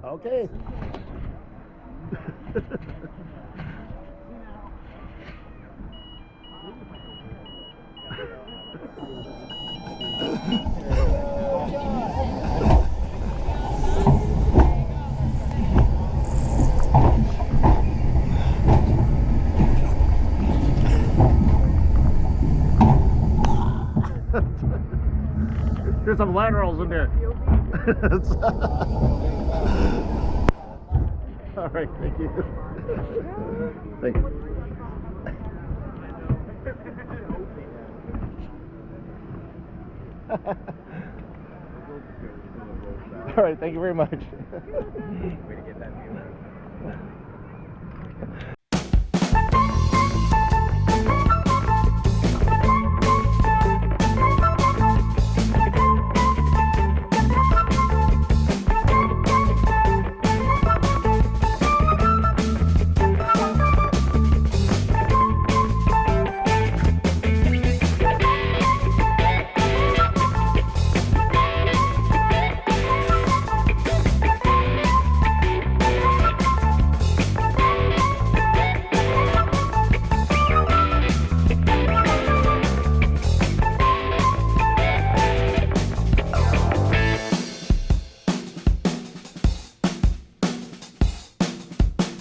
Okay. There's some laterals in there. All right, thank you. Thank you. All right, thank you very much.